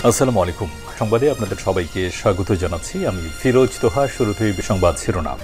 আসসালামু আলাইকুম। সংবাদে আপনাদের সবাইকে স্বাগত জানাচ্ছি। আমি ফিরোজ তোহা। শুরুতেই সংবাদ শিরোনাম।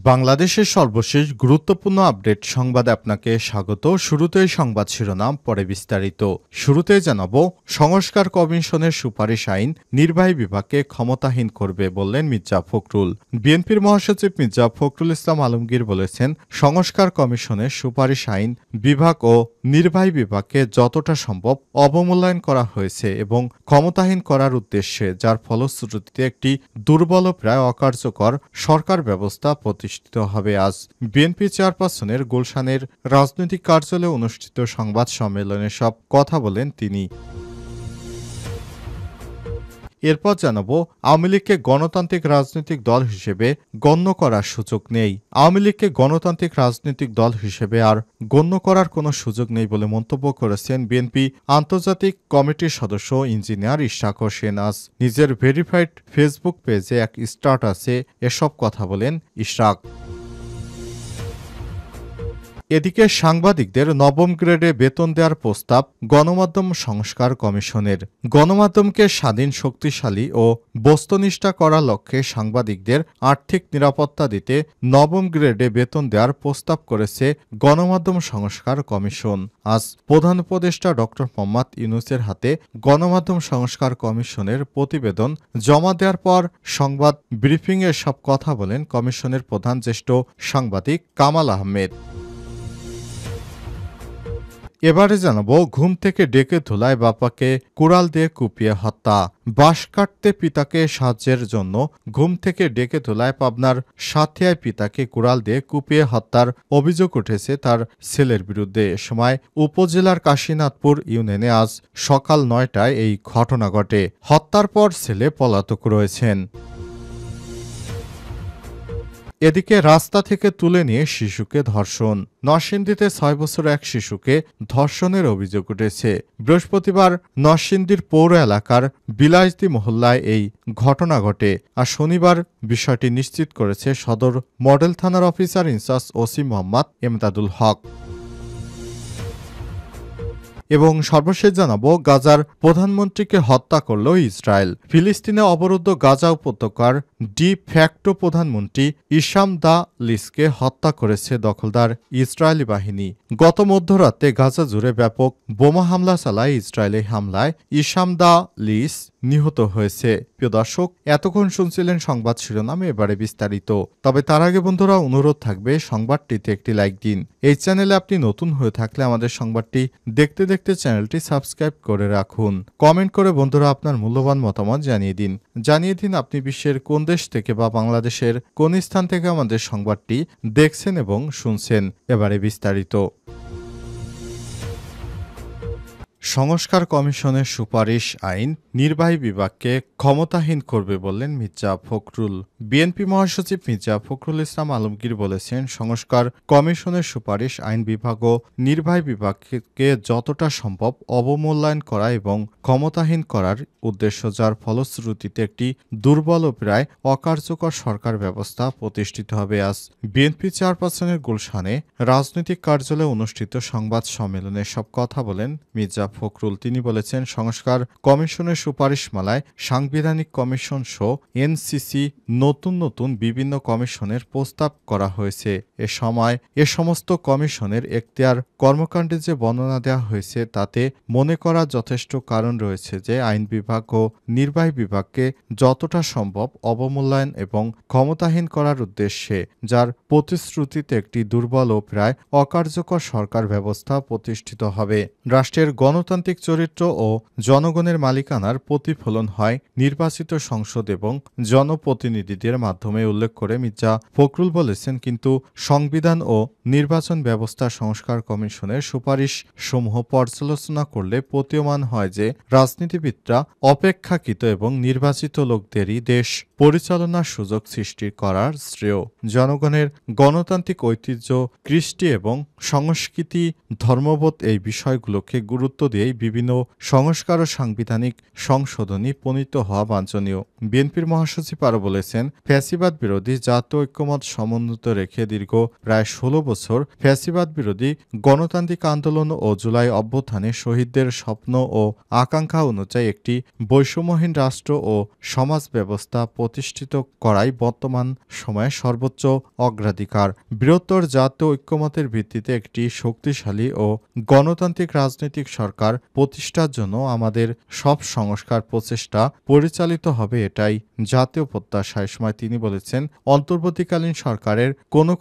বাংলাদেশের সর্বশেষ গুরুত্বপূর্ণ আপডেট সংবাদে আপনাকে স্বাগত। শুরুতেই সংবাদ শিরোনাম, পরে বিস্তারিত। শুরুতেই জানাবো, সংস্কার কমিশনের সুপারিশ আইন নির্বাহী বিভাগকে ক্ষমতাহীন করবে বললেন মির্জা ফখরুল। বিএনপির মহাসচিব মির্জা ফখরুল ইসলাম আলমগীর বলেছেন, সংস্কার কমিশনের সুপারিশ আইন বিভাগ ও নির্বাহী বিভাগকে যতটা সম্ভব অবমূল্যায়ন করা হয়েছে এবং ক্ষমতাহীন করার উদ্দেশ্যে, যার ফলশ্রুতিতে একটি দুর্বল প্রায় অকার্যকর সরকার ব্যবস্থা প্রতিষ্ঠিত হবে। আজ বিএনপি চেয়ারপারসনের গুলশানের রাজনৈতিক কার্যালয়ে অনুষ্ঠিত সংবাদ সম্মেলনে সব কথা বলেন তিনি। এরপর জানাবো, আওয়ামী লীগকে গণতান্ত্রিক রাজনৈতিক দল হিসেবে গণ্য করার সুযোগ নেই। আওয়ামী লীগকে গণতান্ত্রিক রাজনৈতিক দল হিসেবে আর গণ্য করার কোনো সুযোগ নেই বলে মন্তব্য করেছেন বিএনপি আন্তর্জাতিক কমিটির সদস্য ইঞ্জিনিয়ার ইশরাক হোসেন। আজ নিজের ভেরিফাইড ফেসবুক পেজে এক স্ট্যাটাসে এসব কথা বলেন ইশরাক। এদিকে সাংবাদিকদের নবম গ্রেডে বেতন দেওয়ার প্রস্তাব গণমাধ্যম সংস্কার কমিশনের। গণমাধ্যমকে স্বাধীন, শক্তিশালী ও বস্তুনিষ্ঠা করার লক্ষ্যে সাংবাদিকদের আর্থিক নিরাপত্তা দিতে নবম গ্রেডে বেতন দেওয়ার প্রস্তাব করেছে গণমাধ্যম সংস্কার কমিশন। আজ প্রধান উপদেষ্টা ড. মোহাম্মদ ইউনূসের হাতে গণমাধ্যম সংস্কার কমিশনের প্রতিবেদন জমা দেওয়ার পর সংবাদ ব্রিফিংয়ে সব কথা বলেন কমিশনের প্রধান জ্যেষ্ঠ সাংবাদিক কামাল আহমেদ। এবারে জানাবো, ঘুম থেকে ডেকে তোলায় বাপাকে কুড়াল দিয়ে কুপিয়ে হত্যা। বাঁশ কাটতে পিতাকে সাহায্যের জন্য ঘুম থেকে ডেকে তোলায় পাবনার সাথিয়ায় পিতাকে কুড়াল দিয়ে কুপিয়ে হত্যার অভিযোগ উঠেছে তার ছেলের বিরুদ্ধে। এ সময় উপজেলার কাশীনাথপুর ইউনিয়নে আজ সকাল ৯টায় এই ঘটনা ঘটে। হত্যার পর ছেলে পলাতক রয়েছেন। এদিকে রাস্তা থেকে তুলে নিয়ে শিশুকে ধর্ষণ। নরসিংদীতে ৬ বছরের এক শিশুকে ধর্ষণের অভিযোগ উঠেছে। বৃহস্পতিবার নরসিংদীর পৌর এলাকার বিলাসদী মহল্লায় এই ঘটনা ঘটে। আর শনিবার বিষয়টি নিশ্চিত করেছে সদর মডেল থানার officer in charge OC Mohammad Emdadul Haque. এবং সর্বশেষ জানাবো, গাজার প্রধানমন্ত্রীকে হত্যা করল ইসরায়েল। ফিলিস্তিনে অবরুদ্ধ গাজা উপত্যকার ডি ফ্যাক্টো প্রধানমন্ত্রী ইসাম দা লিসকে হত্যা করেছে দখলদার ইসরায়েলি বাহিনী। গত মধ্যরাতে গাজা জুড়ে ব্যাপক বোমা হামলা চালায় ইসরায়েলি হামলায় ইসাম দা লিস নিহত হয়েছে। প্রিয় দর্শক, এতক্ষণ শুনছিলেন সংবাদ শিরোনাম, এবারে বিস্তারিত। তবে তার আগে বন্ধুরা, অনুরোধ থাকবে সংবাদটিতে একটি লাইক দিন। এই চ্যানেলে আপনি নতুন হয়ে থাকলে আমাদের সংবাদটি দেখতে দেখতে চ্যানেলটি সাবস্ক্রাইব করে রাখুন। কমেন্ট করে বন্ধুরা আপনার মূল্যবান মতামত জানিয়ে দিন আপনি বিশ্বের কোন দেশ থেকে বা বাংলাদেশের কোন স্থান থেকে আমাদের সংবাদটি দেখছেন এবং শুনছেন। এবারে বিস্তারিত। সংস্কার কমিশনের সুপারিশ আইন নির্বাহী বিভাগকে ক্ষমতাহীন করবে বললেন মির্জা ফখরুল। বিএনপি মহাসচিব মির্জা ফখরুল ইসলাম আলমগীর বলেছেন, সংস্কার কমিশনের সুপারিশ আইন বিভাগ ও নির্বাহী বিভাগকে যতটা সম্ভব অবমূল্যায়ন করা এবং ক্ষমতাহীন করার উদ্দেশ্য, যার ফলশ্রুতিতে একটি দুর্বল ও প্রায় অকার্যকর সরকার ব্যবস্থা প্রতিষ্ঠিত হবে। আজ বিএনপি চেয়ারপারসনের গুলশানে রাজনৈতিক কার্যালয়ে অনুষ্ঠিত সংবাদ সম্মেলনে সব কথা বলেন মির্জা ফখরুল। তিনি বলেছেন, সংস্কার কমিশনের সুপারিশমালায় সাংবিধানিক কমিশন সহ এনসিসি নতুন বিভিন্ন কমিশনের প্রস্তাব করা হয়েছে। এ সমস্ত কমিশনের এখতিয়ার কর্মকাণ্ডে যে বর্ণনা দেওয়া হয়েছে তাতে মনে করা যথেষ্ট কারণ রয়েছে যে আইন বিভাগ ও নির্বাহী বিভাগকে যতটা সম্ভব অবমূল্যায়ন এবং ক্ষমতাহীন করার উদ্দেশ্যে, যার প্রতিশ্রুতিতে একটি দুর্বল ও প্রায় অকার্যকর সরকার ব্যবস্থা প্রতিষ্ঠিত হবে। রাষ্ট্রের গণতান্ত্রিক চরিত্র ও জনগণের মালিকানার প্রতিফলন হয় নির্বাচিত সংসদ এবং জনপ্রতিনিধিদের মাধ্যমে উল্লেখ করে মির্জা ফখরুল বলেছেন, কিন্তু সংবিধান ও নির্বাচন ব্যবস্থা সংস্কার কমিশনের সুপারিশ সমূহ পর্যালোচনা করলে প্রতীয়মান হয় যে রাজনীতিবিদরা অপেক্ষাকৃত এবং নির্বাচিত লোকদেরই দেশ পরিচালনার সুযোগ সৃষ্টি করার শ্রেয়। জনগণের গণতান্ত্রিক ঐতিহ্য, কৃষ্টি এবং সংস্কৃতি, ধর্মবোধ এই বিষয়গুলোকে গুরুত্ব দিয়েই বিভিন্ন সংস্কার ও সাংবিধানিক সংশোধনী প্রণীত হওয়া বাঞ্ছনীয়। বিএনপির মহাসচিব আরও বলেছেন, ফ্যাসিবাদ বিরোধী জাতীয় ঐক্যমত সমুন্নত রেখে দীর্ঘ প্রায় ১৬ বছর ফ্যাসিবাদ বিরোধী গণতান্ত্রিক আন্দোলন ও জুলাই অভ্যুত্থানে শহীদদের স্বপ্ন ও আকাঙ্ক্ষা অনুযায়ী একটি বৈষম্যহীন রাষ্ট্র ও সমাজ ব্যবস্থা প্রতিষ্ঠিত করাই বর্তমান সময়ে সর্বোচ্চ অগ্রাধিকার। বৃহত্তর জাতীয় ঐক্যমতের ভিত্তিতে একটি শক্তিশালী ও গণতান্ত্রিক রাজনৈতিক সরকার প্রতিষ্ঠার জন্য আমাদের সব সংস্কার প্রচেষ্টা পরিচালিত হবে, এটাই জাতীয় প্রত্যাশা। এ সময় তিনি বলেছেন, অন্তর্বর্তীকালীন সরকারের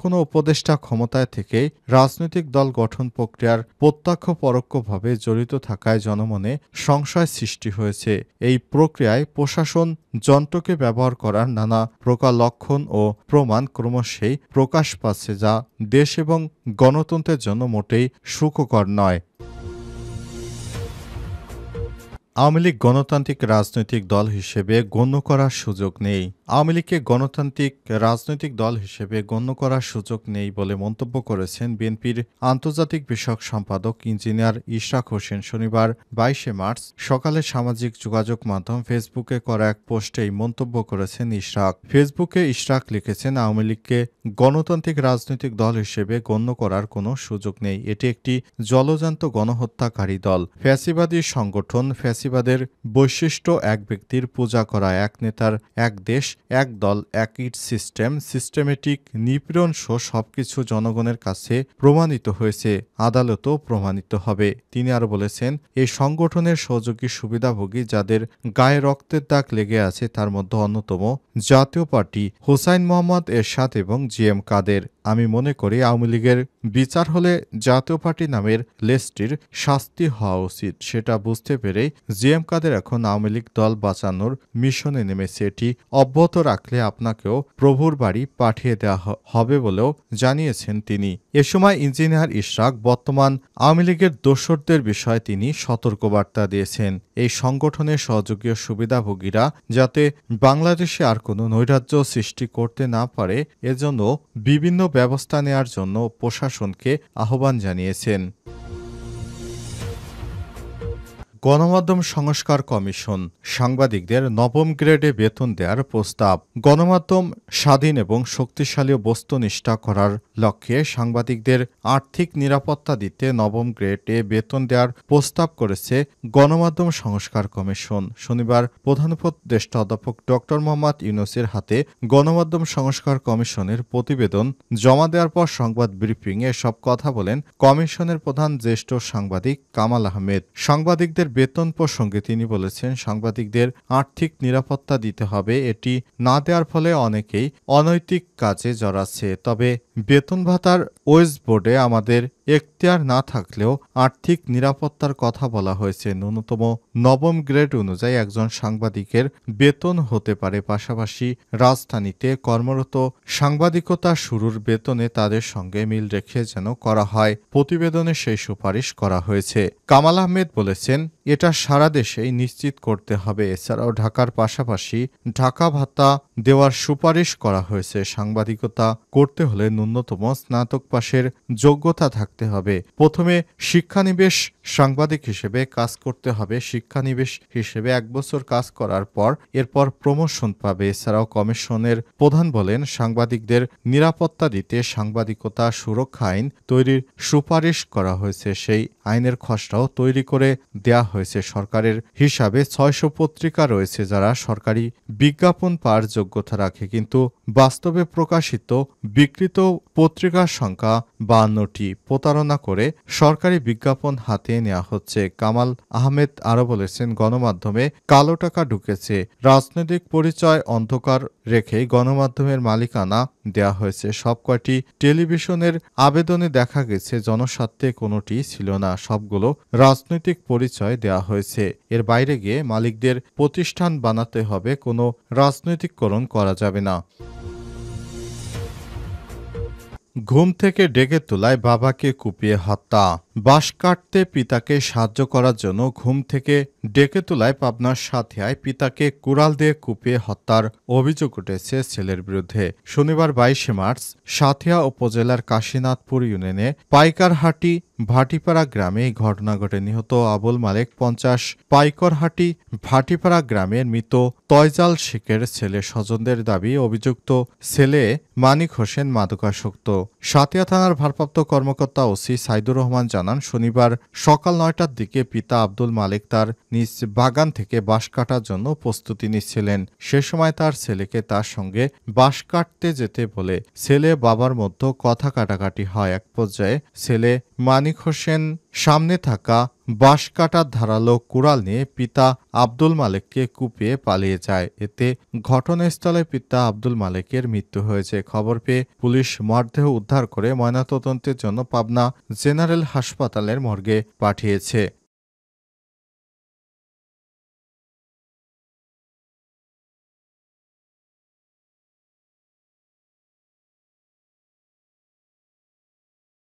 কোনো উপদেষ্টা ক্ষমতায় থেকে রাজনৈতিক দল গঠন প্রক্রিয়ার প্রত্যক্ষ পরোক্ষভাবে জড়িত থাকায় জনমনে সংশয় সৃষ্টি হয়েছে। এই প্রক্রিয়ায় প্রশাসন যন্ত্রকে ব্যবহার করার নানা প্রকার লক্ষণ ও প্রমাণ ক্রমশই প্রকাশ পাচ্ছে, যা দেশ এবং গণতন্ত্রের জন্য মোটেই সুখকর নয়। আওয়ামী লীগ গণতান্ত্রিক রাজনৈতিক দল হিসেবে গণ্য করার সুযোগ নেই। আওয়ামী লীগকে গণতান্ত্রিক রাজনৈতিক দল হিসেবে গণ্য করার সুযোগ নেই বলে মন্তব্য করেছেন বিএনপির আন্তর্জাতিক বিষয়ক সম্পাদক ইঞ্জিনিয়ার ইশরাক হোসেন। শনিবার ২২ মার্চ সকালে সামাজিক যোগাযোগ মাধ্যম ফেসবুকে করা এক পোস্টে এই মন্তব্য করেছেন ইশরাক। ফেসবুকে ইশরাক লিখেছেন, আওয়ামী লীগকে গণতান্ত্রিক রাজনৈতিক দল হিসেবে গণ্য করার কোনো সুযোগ নেই। এটি একটি জলজান্ত গণহত্যাকারী দল, ফ্যাসিবাদী সংগঠন। ফ্যাসিবাদের বৈশিষ্ট্য এক ব্যক্তির পূজা করা, এক নেতার এক দেশ এক দল একই সিস্টেম, সিস্টেমেটিক নিপীড়ন সহ সবকিছু জনগণের কাছে প্রমাণিত হয়েছে, আদালতও প্রমাণিত হবে। তিনি আরও বলেছেন, এই সংগঠনের সহযোগী সুবিধাভোগী যাদের গায়ে রক্তের দাগ লেগে আছে তার মধ্যে অন্যতম জাতীয় পার্টি, হুসাইন মোহাম্মদ এরশাদ এবং জিএম কাদের। আমি মনে করি আওয়ামী লীগের বিচার হলে জাতীয় পার্টি নামের লেসটির শাস্তি হওয়া উচিত। সেটা বুঝতে পেরেই জিএম কাদের এখন আওয়ামী লীগ দল বাঁচানোর মিশনে নেমেছে। এটি অব্যাহত রাখলে আপনাকেও প্রভুর বাড়ি পাঠিয়ে দেওয়া হবে বলেও জানিয়েছেন তিনি। এ সময় ইঞ্জিনিয়ার ইশরাক বর্তমান আওয়ামী লীগের দোসরদের বিষয়ে তিনি সতর্কবার্তা দিয়েছেন। এই সংগঠনের সহযোগী সুবিধাভোগীরা যাতে বাংলাদেশে আর কোনো নৈরাজ্য সৃষ্টি করতে না পারে এজন্য বিভিন্ন ব্যবস্থা নেওয়ার জন্য প্রশাসনকে আহ্বান জানিয়েছেন। গণমাধ্যম সংস্কার কমিশন সাংবাদিকদের নবম গ্রেডে বেতন দেওয়ার প্রস্তাব। গণমাধ্যম স্বাধীন এবং শক্তিশালী ও বস্তুনিষ্ঠা করার লক্ষ্যে সাংবাদিকদের আর্থিক নিরাপত্তা দিতে নবম গ্রেডে বেতন দেওয়ার প্রস্তাব করেছে গণমাধ্যম সংস্কার কমিশন। শনিবার প্রধান উপদেষ্টা অধ্যাপক ড. মোহাম্মদ ইউনূসের হাতে গণমাধ্যম সংস্কার কমিশনের প্রতিবেদন জমা দেওয়ার পর সংবাদ ব্রিফিংয়ে এসব কথা বলেন কমিশনের প্রধান জ্যেষ্ঠ সাংবাদিক কামাল আহমেদ। সাংবাদিকদের বেতন প্রসঙ্গে তিনি বলেছেন, সাংবাদিকদের আর্থিক নিরাপত্তা দিতে হবে। এটি না দেওয়ার ফলে অনেকেই অনৈতিক কাজে জড়াচ্ছে। তবে বেতন ভাতার ওয়েজ বোর্ডে আমাদের এখতিয়ার না থাকলেও আর্থিক নিরাপত্তার কথা বলা হয়েছে। ন্যূনতম নবম গ্রেড অনুযায়ী একজন সাংবাদিকের বেতন হতে পারে। পাশাপাশি রাজধানীতে কর্মরত সাংবাদিকতা শুরুর বেতনে তাদের সঙ্গে মিল রেখে যেন করা হয়। প্রতিবেদনে সেই সুপারিশ করা হয়েছে। কামাল আহমেদ বলেছেন, এটা সারা দেশেই নিশ্চিত করতে হবে। এছাড়াও ঢাকার পাশাপাশি ঢাকা ভাতা দেওয়ার সুপারিশ করা হয়েছে। সাংবাদিকতা করতে হলে ন্যূনতম স্নাতক পাশের যোগ্যতা থাকতে হবে। প্রথমে শিক্ষানিবেশ সাংবাদিক হিসেবে কাজ করতে হবে। শিক্ষানিবেশ হিসেবে 1 বছর কাজ করার পর এরপর প্রমোশন পাবে। এছাড়াও কমিশনের প্রধান বলেন, সাংবাদিকদের নিরাপত্তা দিতে সাংবাদিকতা সুরক্ষা আইন তৈরির সুপারিশ করা হয়েছে। সেই আইনের খসড়াও তৈরি করে দেয়া হয়েছে। সরকারের হিসাবে 600 পত্রিকা রয়েছে যারা সরকারি বিজ্ঞাপন পাওয়ার যোগ্যতা রাখে, কিন্তু বাস্তবে প্রকাশিত বিকৃত পত্রিকার সংখ্যা 52টি। প্রতারণা করে সরকারি বিজ্ঞাপন হাতে নেওয়া হচ্ছে। কামাল আহমেদ আরও বলেছেন, গণমাধ্যমে কালো টাকা ঢুকেছে। রাজনৈতিক পরিচয় অন্ধকার রেখেই গণমাধ্যমের মালিকানা দেয়া হয়েছে। সব কয়টি টেলিভিশনের আবেদনে দেখা গেছে জনস্বার্থে কোনোটি ছিল না, সবগুলো রাজনৈতিক পরিচয় দেয়া হয়েছে। এর বাইরে গিয়ে মালিকদের প্রতিষ্ঠান বানাতে হবে, কোনো রাজনৈতিককরণ করা যাবে না। ঘুম থেকে ডেকে তোলায় বাবাকে কুপিয়ে হত্যা। বাঁশ কাটতে পিতাকে সাহায্য করার জন্য ঘুম থেকে ডেকে তোলায় পাবনার সাথিয়ায় পিতাকে কুড়াল দিয়ে কুপিয়ে হত্যার অভিযোগ উঠেছে ছেলের বিরুদ্ধে। শনিবার 22 মার্চ সাথিয়া উপজেলার কাশীনাথপুর ইউনিয়নে পাইকারহাটি ভাটিপাড়া গ্রামে এই ঘটনা ঘটে। নিহত আবুল মালেক 50, পাইকরহাটি ভাটিপাড়া গ্রামের মৃত তয়জাল শেখের ছেলে। স্বজনদের দাবি, অভিযুক্ত ছেলে মানিক হোসেন মাদকাসক্ত। সাতিয়া থানার ভারপ্রাপ্ত কর্মকর্তা ওসি সাইদুর রহমান জানান, শনিবার সকাল 9টার দিকে পিতা আব্দুল মালেক তার নিজ বাগান থেকে বাঁশ কাটার জন্য প্রস্তুতি নিচ্ছিলেন। সে সময় তার ছেলেকে তার সঙ্গে বাঁশ কাটতে যেতে বলে ছেলে বাবার মধ্যে কথা কাটাকাটি হয়। এক পর্যায়ে ছেলে মানিক হোসেন সামনে থাকা বাঁশ কাটার ধারালো কুড়াল নিয়ে পিতা আব্দুল মালেককে কুপিয়ে পালিয়ে যায়। এতে ঘটনাস্থলে পিতা আব্দুল মালেকের মৃত্যু হয়েছে। খবর পেয়ে পুলিশ মরদেহ উদ্ধার করে ময়নাতদন্তের জন্য পাবনা জেনারেল হাসপাতালের মর্গে পাঠিয়েছে।